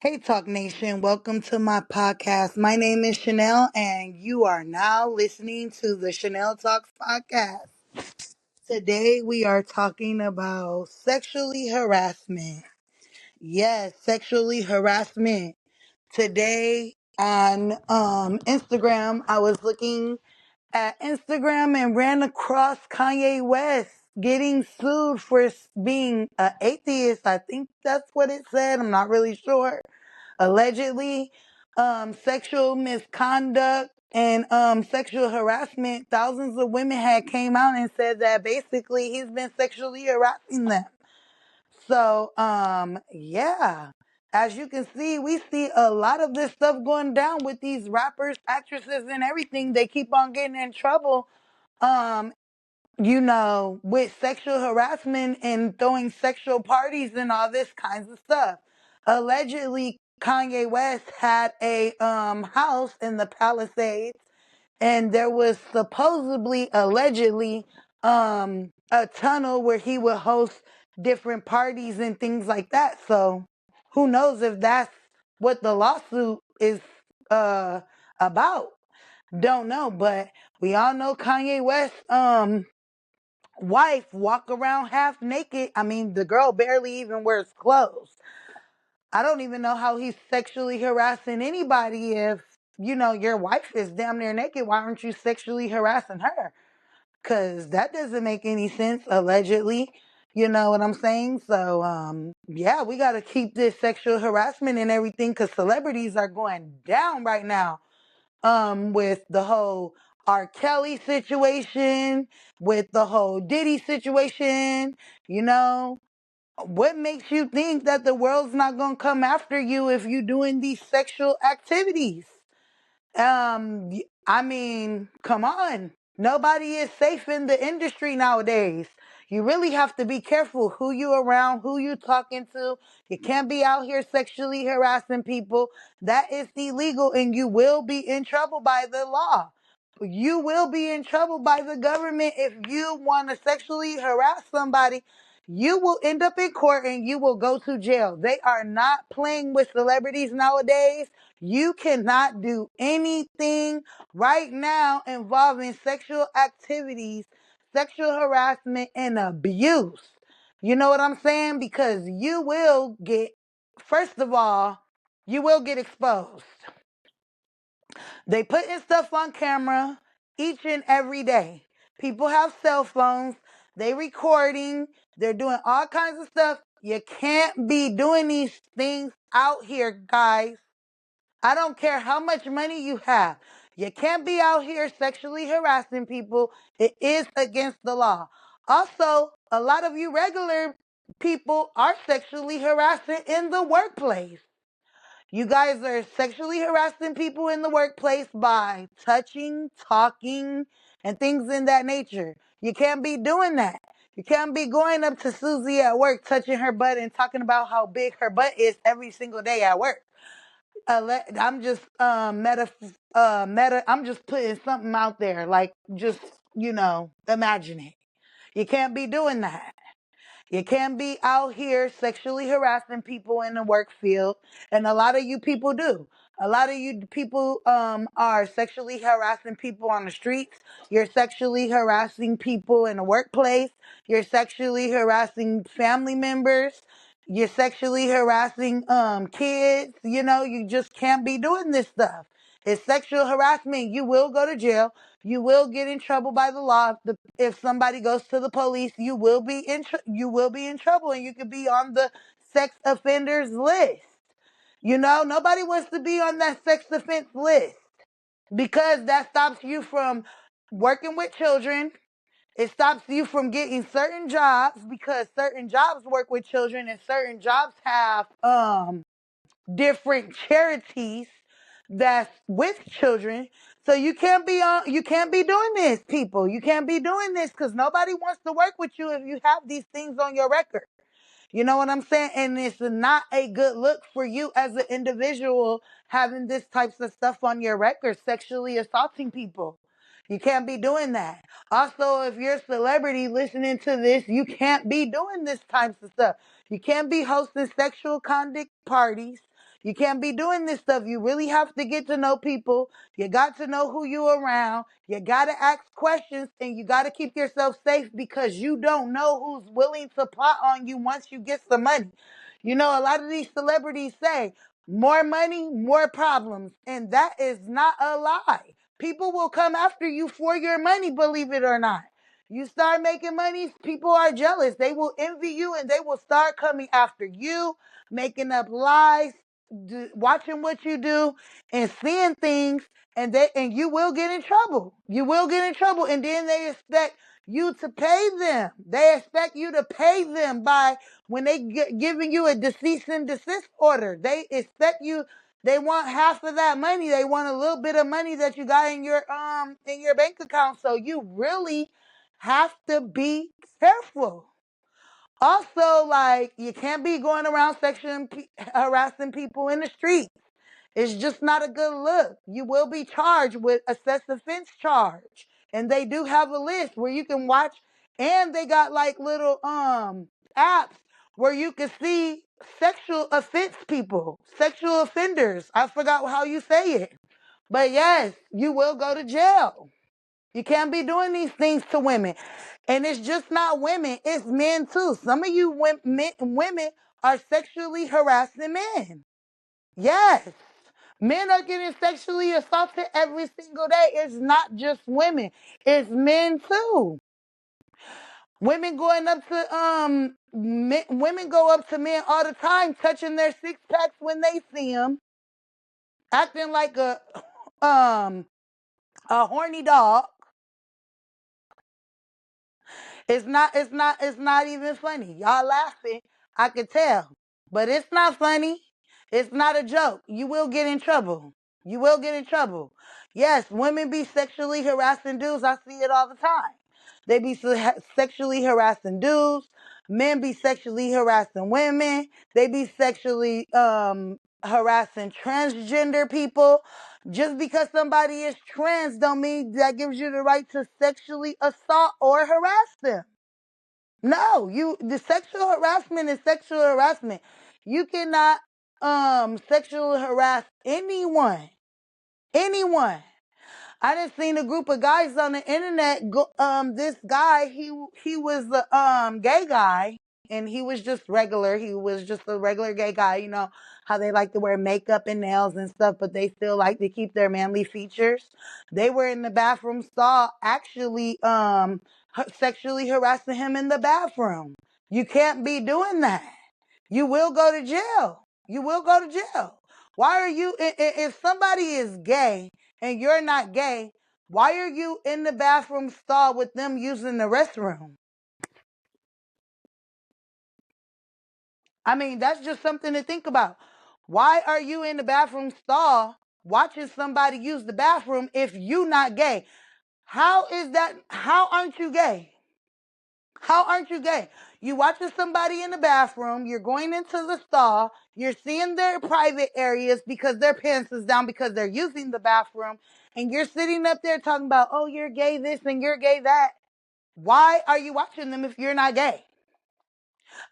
Hey, Talk Nation, welcome to my podcast. My name is Chanel, and you are now listening to the Chanel Talks podcast. Today, we are talking about sexually harassment. Yes, sexually harassment. Today on Instagram, I was looking at Instagram and ran across Kanye West getting sued for being an atheist. I think that's what it said. I'm not really sure. Allegedly, sexual misconduct and sexual harassment. Thousands of women had came out and said that basically he's been sexually harassing them. So, yeah. As you can see, we see a lot of this stuff going down with these rappers, actresses, and everything. They keep on getting in trouble, um, with sexual harassment and throwing sexual parties and all this kinds of stuff. Allegedly, Kanye West had a house in the Palisades, and there was supposedly, allegedly, a tunnel where he would host different parties and things like that. So, who knows if that's what the lawsuit is uh about? Don't know, but we all know Kanye West wife walk around half naked. I mean, the girl barely even wears clothes. I don't even know how he's sexually harassing anybody if, your wife is damn near naked. Why aren't you sexually harassing her? Because that doesn't make any sense, allegedly. You know what I'm saying? So, yeah, we got to keep this sexual harassment and everything because celebrities are going down right now with the whole R. Kelly situation, with the whole Diddy situation, you know. What makes you think that the world's not gonna come after you if you doing these sexual activities? I mean, come on. Nobody is safe in the industry nowadays. You really have to be careful who you around, who you talking to. You can't be out here sexually harassing people. That is illegal and you will be in trouble by the law. You will be in trouble by the government if you want to sexually harass somebody. You will end up in court and you will go to jail. They are not playing with celebrities nowadays. You cannot do anything right now involving sexual activities, sexual harassment, and abuse. You know what I'm saying? Because you will get, first of all, you will get exposed. They putting stuff on camera each and every day. People have cell phones. They recording. They're doing all kinds of stuff. You can't be doing these things out here, guys. I don't care how much money you have. You can't be out here sexually harassing people. It is against the law. Also, a lot of you regular people are sexually harassing in the workplace. You guys are sexually harassing people in the workplace by touching, talking, and things in that nature. You can't be doing that. You can't be going up to Susie at work, touching her butt and talking about how big her butt is every single day at work. I'm just meta. I'm just putting something out there, like just imagine it. You can't be doing that. You can't be out here sexually harassing people in the work field, and a lot of you people do. A lot of you people are sexually harassing people on the streets. You're sexually harassing people in the workplace. You're sexually harassing family members. You're sexually harassing kids. You just can't be doing this stuff. It's sexual harassment. You will go to jail. You will get in trouble by the law. If somebody goes to the police, you will be in trouble, and you could be on the sex offenders list. Nobody wants to be on that sex offense list because that stops you from working with children. It stops you from getting certain jobs because certain jobs work with children and certain jobs have different charities that's with children. So you can't be doing this, people. You can't be doing this because nobody wants to work with you if you have these things on your record. You know what I'm saying? And it's not a good look for you as an individual having this types of stuff on your record, sexually assaulting people. You can't be doing that. Also, if you're a celebrity listening to this, you can't be doing this types of stuff. You can't be hosting sexual conduct parties. You can't be doing this stuff. You really have to get to know people. You got to know who you around. You got to ask questions and you got to keep yourself safe because you don't know who's willing to plot on you once you get some money. You know, a lot of these celebrities say more money, more problems. And that is not a lie. People will come after you for your money, believe it or not. You start making money, people are jealous. They will envy you and they will start coming after you, making up lies, watching what you do and seeing things, and you will get in trouble. You will get in trouble, and then they expect you to pay them. They expect you to pay them by when they giving you a cease and desist order. They expect you. They want half of that money. They want a little bit of money that you got in your bank account. So you really have to be careful. Also, like, you can't be going around harassing people in the street. It's just not a good look. You will be charged with excessive offense charge. And they do have a list where you can watch, and they got like little apps where you can see sexual offense people, sexual offenders. I forgot how you say it. But yes, you will go to jail. You can't be doing these things to women. And it's just not women, it's men too. Some of you women are sexually harassing men. Yes. Men are getting sexually assaulted every single day. It's not just women, it's men too. Women going up to women go up to men all the time, touching their six packs when they see them, acting like um a horny dog. It's not even funny. Y'all laughing, I could tell. But it's not funny. It's not a joke. You will get in trouble. You will get in trouble. Yes, women be sexually harassing dudes. I see it all the time. They be sexually harassing dudes. Men be sexually harassing women. They be sexually harassing transgender people. Just because somebody is trans don't mean that gives you the right to sexually assault or harass them. No, the sexual harassment is sexual harassment. You cannot sexually harass anyone. Anyone. I done seen a group of guys on the internet. This guy, he was the gay guy, and he was just regular. He was just a regular gay guy. You know how they like to wear makeup and nails and stuff, but they still like to keep their manly features. They were in the bathroom stall, actually sexually harassing him in the bathroom. You can't be doing that. You will go to jail. You will go to jail. Why are you, if somebody is gay and you're not gay, why are you in the bathroom stall with them using the restroom? I mean, that's just something to think about. Why are you in the bathroom stall watching somebody use the bathroom if you not gay? How is that? How aren't you gay? How aren't you gay? You watching somebody in the bathroom, you're going into the stall, you're seeing their private areas because their pants is down because they're using the bathroom, and you're sitting up there talking about, oh, you're gay this and you're gay that. Why are you watching them if you're not gay?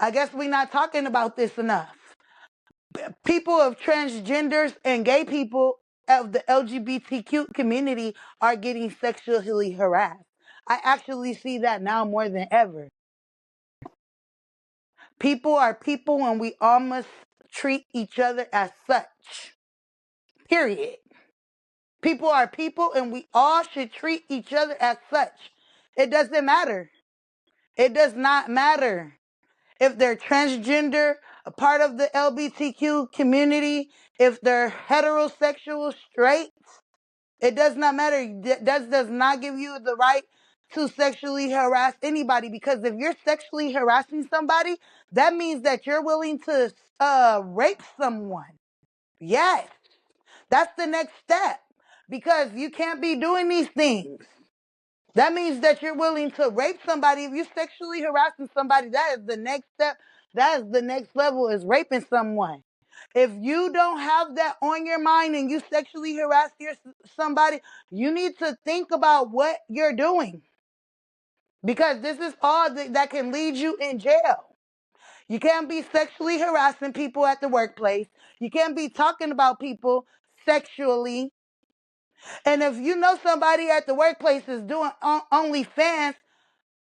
I guess we're not talking about this enough. People of transgenders and gay people of the LGBTQ community are getting sexually harassed. I actually see that now more than ever. People are people and we all must treat each other as such. Period. People are people and we all should treat each other as such. It doesn't matter. It does not matter if they're transgender, a part of the LGBTQ community, if they're heterosexual, straight. It does not matter. That does not give you the right to sexually harass anybody, because if you're sexually harassing somebody, that means that you're willing to rape someone. Yes, that's the next step, because you can't be doing these things. That means that you're willing to rape somebody. If you're sexually harassing somebody, that is the next step. That is the next level, is raping someone. If you don't have that on your mind and you sexually harass somebody, you need to think about what you're doing, because this is all that can lead you in jail. You can't be sexually harassing people at the workplace. You can't be talking about people sexually. And if you know somebody at the workplace is doing OnlyFans,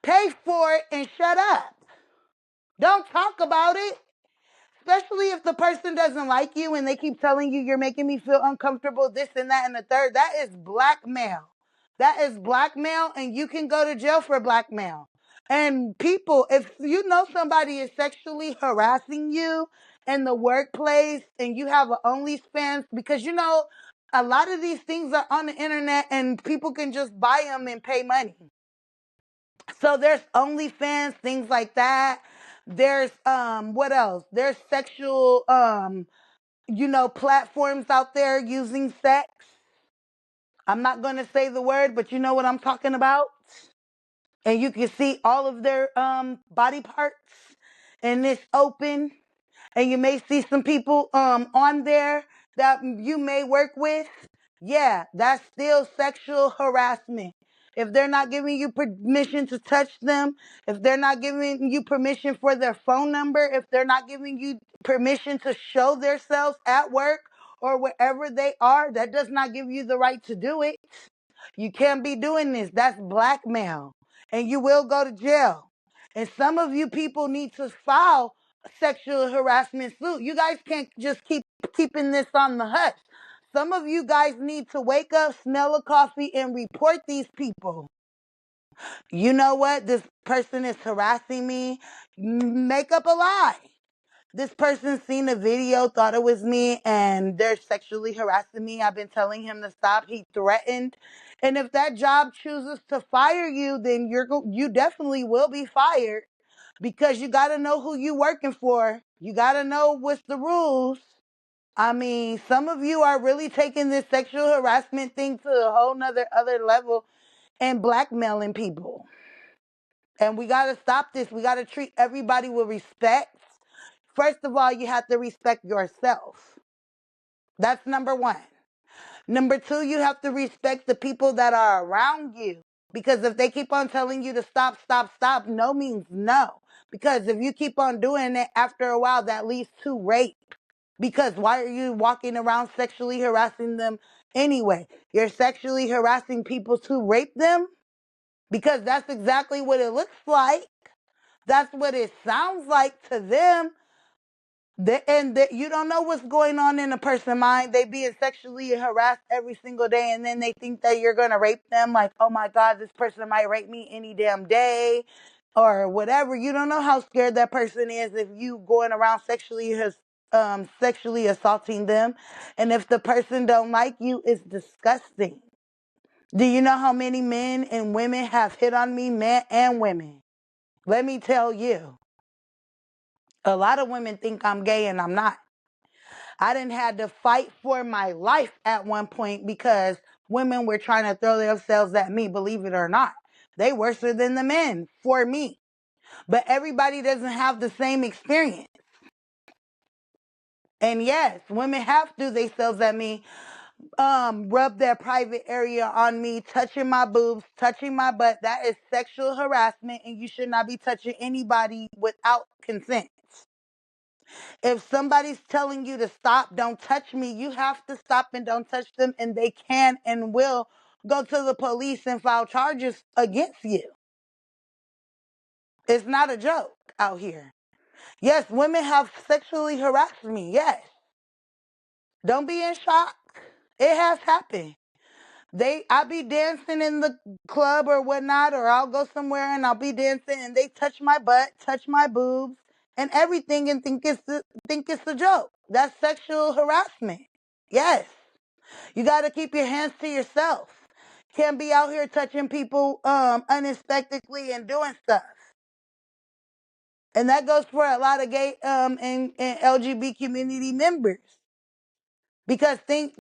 pay for it and shut up. Don't talk about it. Especially if the person doesn't like you and they keep telling you you're making me feel uncomfortable, this and that and the third. That is blackmail. That is blackmail, and you can go to jail for blackmail. And people, if you know somebody is sexually harassing you in the workplace and you have an OnlyFans, because a lot of these things are on the internet and people can just buy them and pay money. So there's OnlyFans, things like that. There's what else? There's sexual platforms out there using sex. I'm not gonna say the word, but you know what I'm talking about. And you can see all of their body parts and it's open. And you may see some people on there that you may work with. Yeah, that's still sexual harassment. If they're not giving you permission to touch them, if they're not giving you permission for their phone number, if they're not giving you permission to show themselves at work or wherever they are, that does not give you the right to do it. You can't be doing this. That's blackmail. And you will go to jail. And some of you people need to file sexual harassment suit. You guys can't just keep keeping this on the hush. Some of you guys need to wake up, smell a coffee, and report these people. You know what? This person is harassing me. Make up a lie. This person seen a video, thought it was me, and they're sexually harassing me. I've been telling him to stop. He threatened. And if that job chooses to fire you, then you definitely will be fired, because you got to know who you working for. You got to know what's the rules. I mean, some of you are really taking this sexual harassment thing to a whole nother other level and blackmailing people. And we got to stop this. We got to treat everybody with respect. First of all, you have to respect yourself. That's number one. Number two, you have to respect the people that are around you. Because if they keep on telling you to stop, stop, stop, no means no. Because if you keep on doing it, after a while, that leads to rape. Because why are you walking around sexually harassing them anyway? You're sexually harassing people to rape them? Because that's exactly what it looks like. That's what it sounds like to them. You don't know what's going on in a person's mind. They being sexually harassed every single day, and then they think that you're gonna rape them. Like, oh my God, this person might rape me any damn day, or whatever. You don't know how scared that person is if you going around sexually assaulting them, and if the person don't like you, it's disgusting. Do you know how many men and women have hit on me, men and women? Let me tell you, a lot of women think I'm gay and I'm not. I didn't had to fight for my life at one point because women were trying to throw themselves at me, believe it or not. They worse than the men for me. But everybody doesn't have the same experience. And yes, women have threw themselves at me, rub their private area on me, touching my boobs, touching my butt. That is sexual harassment, and you should not be touching anybody without consent. If somebody's telling you to stop, don't touch me, you have to stop and don't touch them, and they can and will go to the police and file charges against you. It's not a joke out here. Yes, women have sexually harassed me. Yes. Don't be in shock. It has happened. I be dancing in the club or whatnot, or I'll go somewhere and I'll be dancing and they touch my butt, touch my boobs and everything and think it's a joke. That's sexual harassment. Yes. You got to keep your hands to yourself. Can't be out here touching people unexpectedly and doing stuff. And that goes for a lot of gay and LGBT community members. Because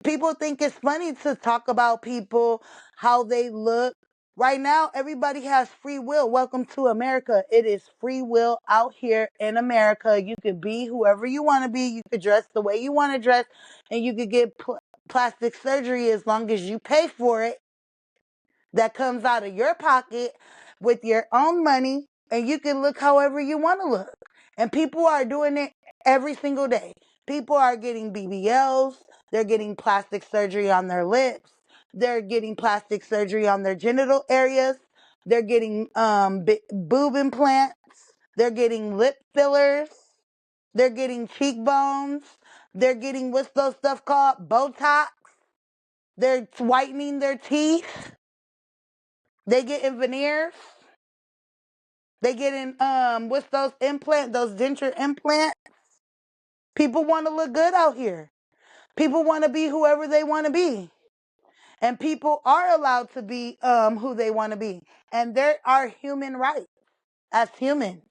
people think it's funny to talk about people, how they look. Right now, everybody has free will. Welcome to America. It is free will out here in America. You could be whoever you want to be. You could dress the way you want to dress. And you could get plastic surgery as long as you pay for it. That comes out of your pocket with your own money. And you can look however you want to look. And people are doing it every single day. People are getting BBLs. They're getting plastic surgery on their lips. They're getting plastic surgery on their genital areas. They're getting boob implants. They're getting lip fillers. They're getting cheekbones. They're getting, what's those stuff called? Botox. They're whitening their teeth. They getting veneers. They getting what's those implants? Those denture implants. People want to look good out here. People want to be whoever they want to be. And people are allowed to be who they want to be. And there are human rights as humans.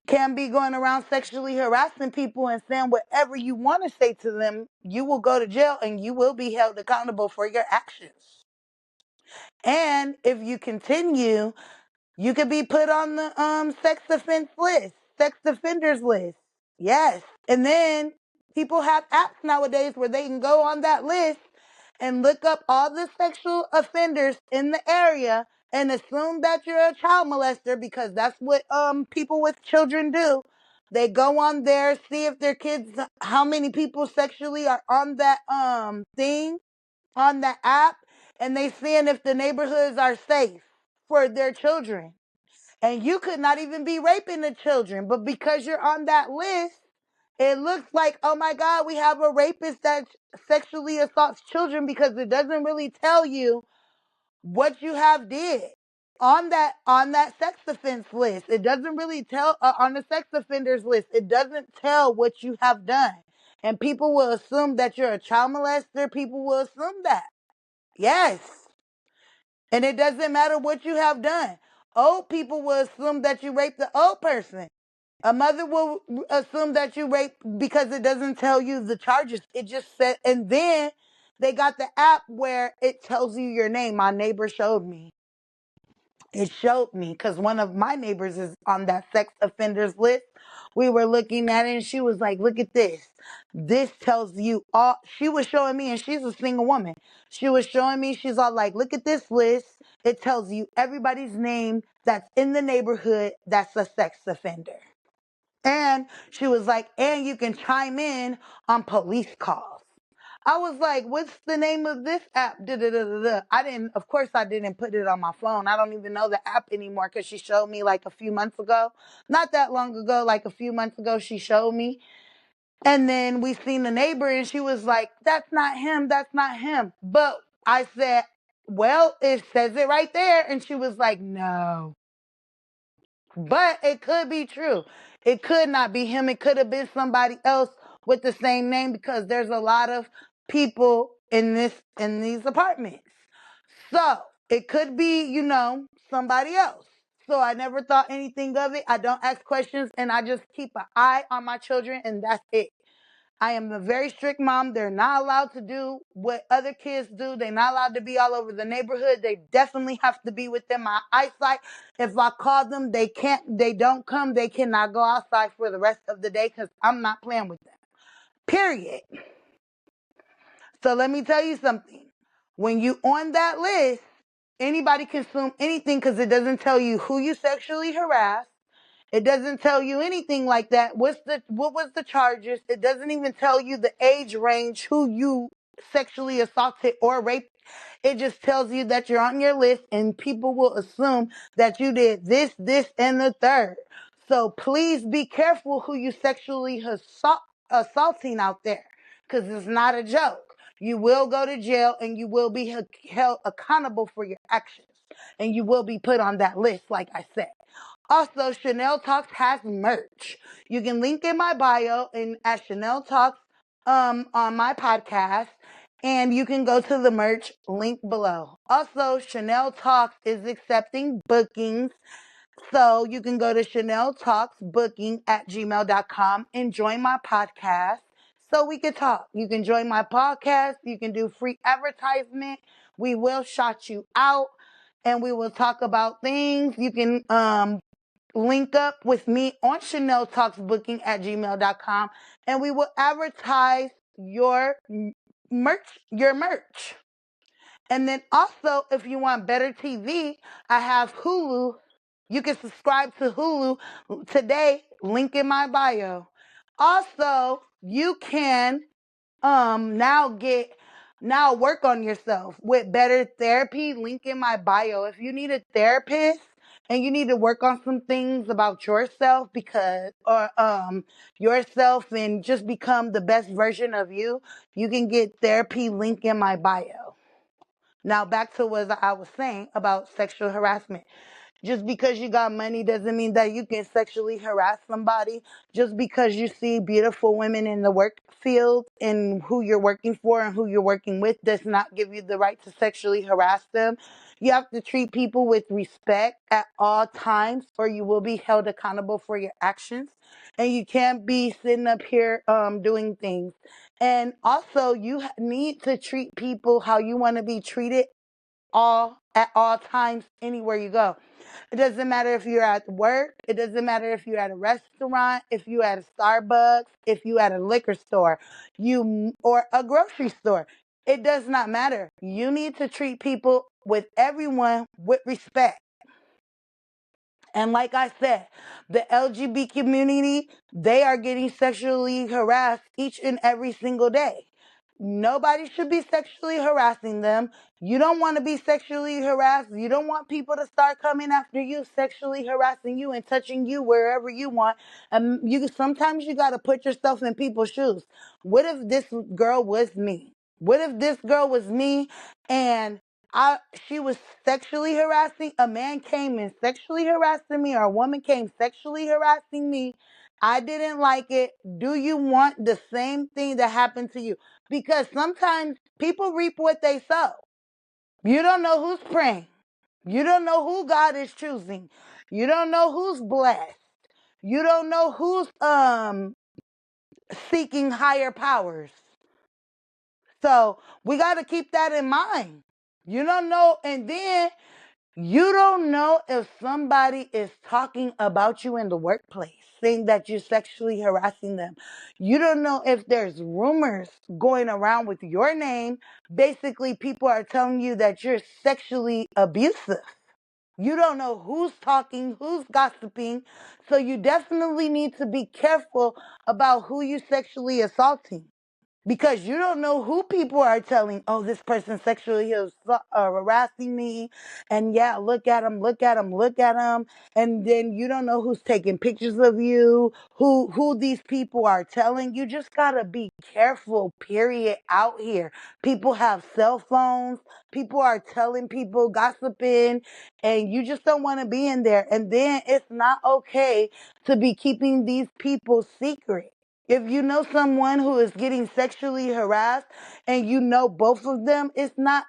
Can't be going around sexually harassing people and saying whatever you want to say to them. You will go to jail and you will be held accountable for your actions. And if you continue, you could be put on the sex offense list, sex offenders list. Yes. And then people have apps nowadays where they can go on that list and look up all the sexual offenders in the area and assume that you're a child molester, because that's what people with children do. They go on there, see if their kids, how many people sexually are on that thing, on that app, and they seeing if the neighborhoods are safe for their children. And you could not even be raping the children, but because you're on that list, it looks like, oh my God, we have a rapist that sexually assaults children, because it doesn't really tell you what you have did on that sex offense list. It doesn't really tell on the sex offenders list. It doesn't tell what you have done, and people will assume that you're a child molester. People will assume that. Yes. And it doesn't matter what you have done. Old people will assume that you raped the old person. A mother will assume that you raped because it doesn't tell you the charges. It just said, and then they got the app where it tells you your name. My neighbor showed me. It showed me because one of my neighbors is on that sex offenders list. We were looking at it and she was like, look at this. This tells you all. She was showing me, and she's a single woman. She was showing me, she's all like, look at this list. It tells you everybody's name that's in the neighborhood that's a sex offender. And she was like, and you can chime in on police calls. I was like, what's the name of this app? Da-da-da-da-da. Of course, I didn't put it on my phone. I don't even know the app anymore because she showed me like a few months ago. Not that long ago, like a few months ago, she showed me. And then we seen the neighbor and she was like, that's not him. That's not him. But I said, well, it says it right there. And she was like, no. But it could be true. It could not be him. It could have been somebody else with the same name, because there's a lot of people in these apartments. So it could be, somebody else. So I never thought anything of it. I don't ask questions, and I just keep an eye on my children, and that's it. I am a very strict mom. They're not allowed to do what other kids do. They're not allowed to be all over the neighborhood. They definitely have to be within my eyesight. If I call them, they don't come. They cannot go outside for the rest of the day because I'm not playing with them. Period. So let me tell you something. When you on that list, anybody can assume anything because it doesn't tell you who you sexually harassed. It doesn't tell you anything like that. What was the charges? It doesn't even tell you the age range, who you sexually assaulted or raped. It just tells you that you're on your list, and people will assume that you did this, and the third. So please be careful who you sexually assaulting out there, because it's not a joke. You will go to jail and you will be held accountable for your actions, and you will be put on that list, like I said. Also, Chanel Talks has merch. You can link in my bio and at Chanel Talks on my podcast, and you can go to the merch link below. Also, Chanel Talks is accepting bookings, so you can go to Chanel Talks booking at gmail.com and join my podcast so we can talk. You can join my podcast. You can do free advertisement. We will shout you out, and we will talk about things. You can link up with me on Chanel Talks booking at gmail.com, and we will advertise your merch. And then also, if you want better TV, I have Hulu You can subscribe to Hulu today, link in my bio. Also, you can now work on yourself with better therapy, link in my bio. If you need a therapist and you need to work on some things about yourself, because or yourself, and just become the best version of you, you can get therapy, link in my bio. Now back to what I was saying about sexual harassment. Just because you got money doesn't mean that you can sexually harass somebody. Just because you see beautiful women in the work field and who you're working for and who you're working with does not give you the right to sexually harass them. You have to treat people with respect at all times, or you will be held accountable for your actions. And you can't be sitting up here doing things. And also, you need to treat people how you want to be treated all at all times anywhere you go. It doesn't matter if you're at work, it doesn't matter if you're at a restaurant, if you're at a Starbucks, if you're at a liquor store, you or a grocery store. It does not matter. You need to treat people with everyone with respect. And like I said, the LGBT community, they are getting sexually harassed each and every single day. Nobody should be sexually harassing them. You don't want to be sexually harassed. You don't want people to start coming after you, sexually harassing you and touching you wherever you want. And you sometimes you got to put yourself in people's shoes. What if this girl was me? What if this girl was me and I she was sexually harassing, a man came and sexually harassing me, or a woman came sexually harassing me. I didn't like it. Do you want the same thing that happened to you? Because sometimes people reap what they sow. You don't know who's praying. You don't know who God is choosing. You don't know who's blessed. You don't know who's seeking higher powers. So we got to keep that in mind. You don't know, and then you don't know if somebody is talking about you in the workplace, saying that you're sexually harassing them. You don't know if there's rumors going around with your name. Basically, people are telling you that you're sexually abusive. You don't know who's talking, who's gossiping. So you definitely need to be careful about who you sexually assaulting, because you don't know who people are telling, oh, this person sexually is harassing me, and yeah, look at him, look at him, look at him. And then you don't know who's taking pictures of you, who these people are telling. You just gotta be careful, period, out here. People have cell phones, people are telling people, gossiping, and you just don't want to be in there. And then it's not okay to be keeping these people secret. If you know someone who is getting sexually harassed and you know both of them, it's not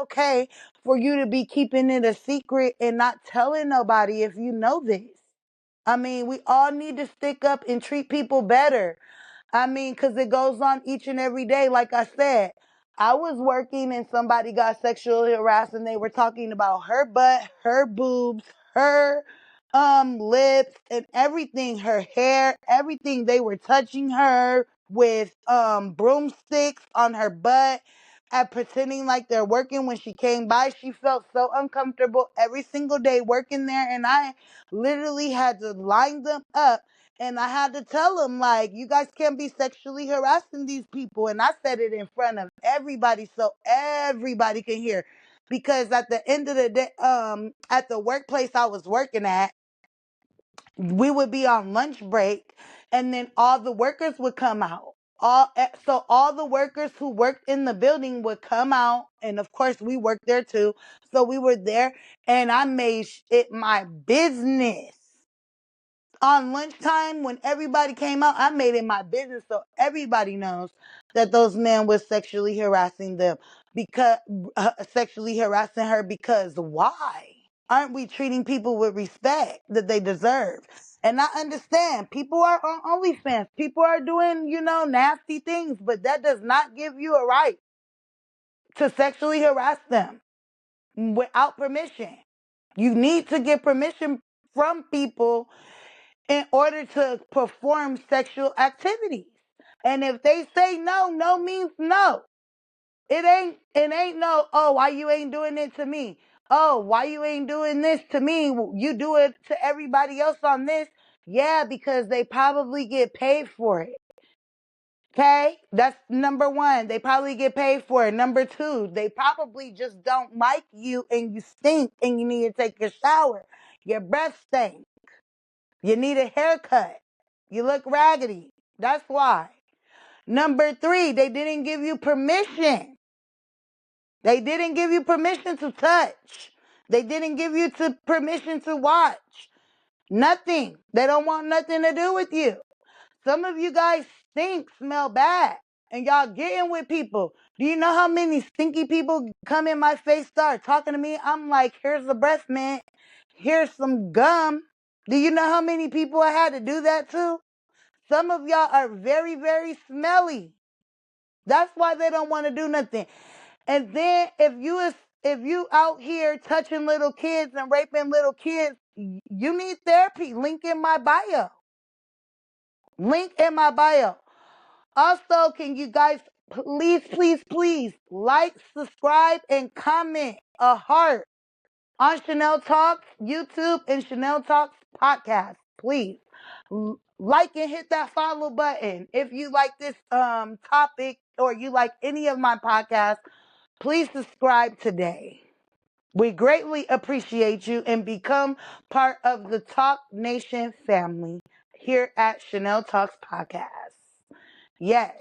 okay for you to be keeping it a secret and not telling nobody if you know this. I mean, we all need to stick up and treat people better. I mean, because it goes on each and every day. Like I said, I was working and somebody got sexually harassed and they were talking about her butt, her boobs, her lips and everything, her hair, everything. They were touching her with broomsticks on her butt and pretending like they're working. When she came by, she felt so uncomfortable every single day working there, and I literally had to line them up, and I had to tell them, like, you guys can't be sexually harassing these people. And I said it in front of everybody so everybody can hear. Because at the end of the day, at the workplace I was working at, we would be on lunch break, and then all the workers would come out. So all the workers who worked in the building would come out, and of course we worked there too. So we were there, and I made it my business on lunchtime when everybody came out. I made it my business so everybody knows that those men was sexually harassing them, because sexually harassing her. Because why aren't we treating people with respect that they deserve? And I understand people are on OnlyFans, people are doing, nasty things, but that does not give you a right to sexually harass them without permission. You need to get permission from people in order to perform sexual activities. And if they say no, no means no. It ain't no, oh, why you ain't doing it to me? Oh, why you ain't doing this to me? You do it to everybody else on this. Yeah, because they probably get paid for it. Okay, that's number one. They probably get paid for it. Number two, they probably just don't like you and you stink and you need to take a shower. Your breath stinks. You need a haircut. You look raggedy. That's why. Number three, they didn't give you permission. They didn't give you permission to touch. They didn't give you permission to watch. Nothing. They don't want nothing to do with you. Some of you guys stink, smell bad, and y'all getting with people. Do you know how many stinky people come in my face, start talking to me? I'm like, here's the breath mint. Here's some gum. Do you know how many people I had to do that to? Some of y'all are very, very smelly. That's why they don't want to do nothing. And then if you out here touching little kids and raping little kids, you need therapy. Link in my bio. Link in my bio. Also, can you guys please, please, please like, subscribe, and comment a heart on Chanel Talks YouTube and Chanel Talks podcast? Please like and hit that follow button. If you like this topic or you like any of my podcasts, please subscribe today. We greatly appreciate you and become part of the Talk Nation family here at Chanel Talks Podcast. Yes.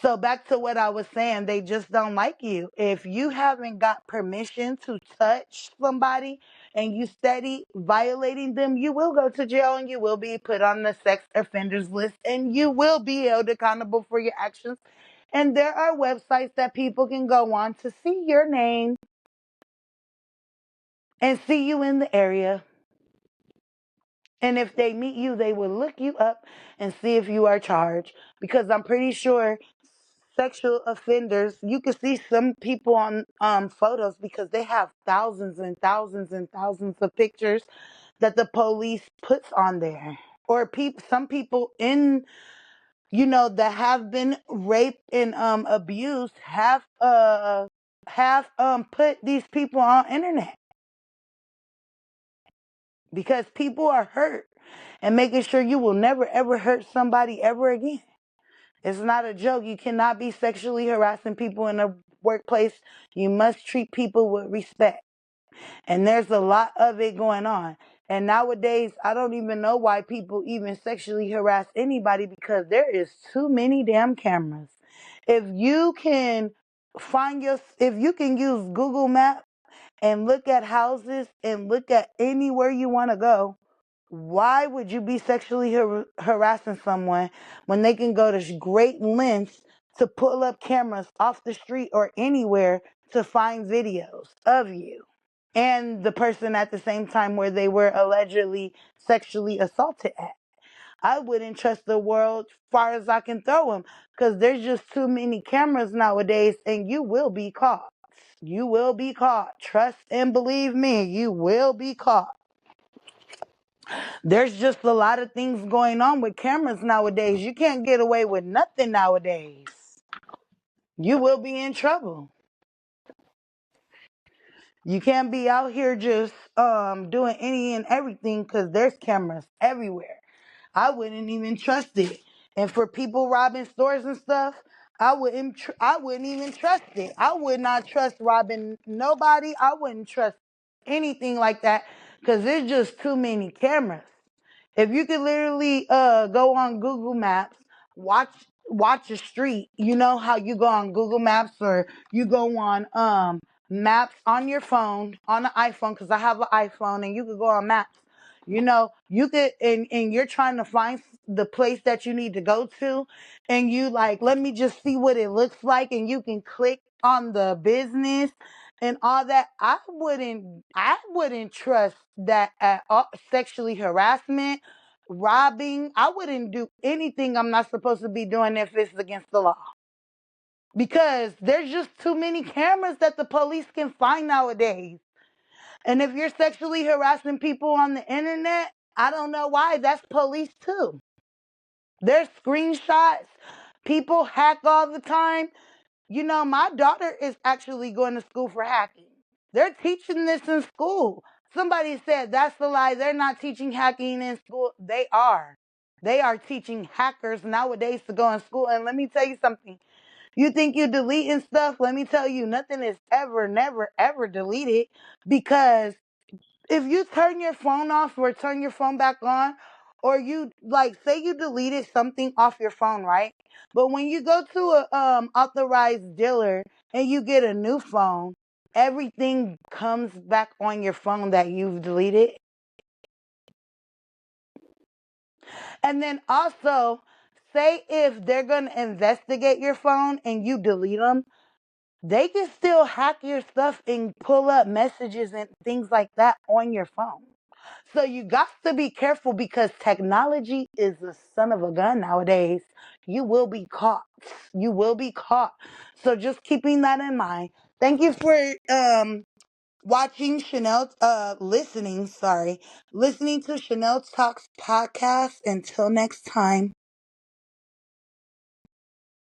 So back to what I was saying, they just don't like you. If you haven't got permission to touch somebody and you steady violating them, you will go to jail and you will be put on the sex offenders list and you will be held accountable for your actions. And there are websites that people can go on to see your name and see you in the area. And if they meet you, they will look you up and see if you are charged. Because I'm pretty sure sexual offenders, you can see some people on photos because they have thousands and thousands and thousands of pictures that the police puts on there. Or some people in, that have been raped and abused have put these people on internet because people are hurt and making sure you will never ever hurt somebody ever again. It's not a joke. You cannot be sexually harassing people in a workplace. You must treat people with respect. And there's a lot of it going on. And nowadays, I don't even know why people even sexually harass anybody because there is too many damn cameras. If you can if you can use Google Maps and look at houses and look at anywhere you want to go, why would you be sexually harassing someone when they can go to great lengths to pull up cameras off the street or anywhere to find videos of you and the person at the same time where they were allegedly sexually assaulted at? I wouldn't trust the world far as I can throw them because there's just too many cameras nowadays and you will be caught. You will be caught. Trust and believe me, you will be caught. There's just a lot of things going on with cameras nowadays. You can't get away with nothing nowadays. You will be in trouble. You can't be out here just doing any and everything because there's cameras everywhere. I wouldn't even trust it. And for people robbing stores and stuff, I wouldn't even trust it. I would not trust robbing nobody. I wouldn't trust anything like that because there's just too many cameras. If you could literally go on Google Maps, watch a street, you know how you go on Google Maps or you go on maps on your phone, on the iPhone, because I have an iPhone and you could go on maps. You could and you're trying to find the place that you need to go to and you like, let me just see what it looks like and you can click on the business and all that. I wouldn't trust that at all. Sexually harassment, robbing. I wouldn't do anything I'm not supposed to be doing if it's against the law. Because there's just too many cameras that the police can find nowadays. And if you're sexually harassing people on the internet, I don't know why. That's police too. There's screenshots. People hack all the time. My daughter is actually going to school for hacking. They're teaching this in school. Somebody said that's the lie. They're not teaching hacking in school. They are. They are teaching hackers nowadays to go in school. And let me tell you something. You think you deleting stuff? Let me tell you, nothing is ever, never, ever deleted, because if you turn your phone off or turn your phone back on, or you like say you deleted something off your phone, right? But when you go to a authorized dealer and you get a new phone, everything comes back on your phone that you've deleted. And then also, say if they're going to investigate your phone and you delete them, they can still hack your stuff and pull up messages and things like that on your phone. So you got to be careful, because technology is the son of a gun nowadays. You will be caught. You will be caught. So just keeping that in mind. Thank you for watching Chanel, listening to Chanel Talks podcast. Until next time.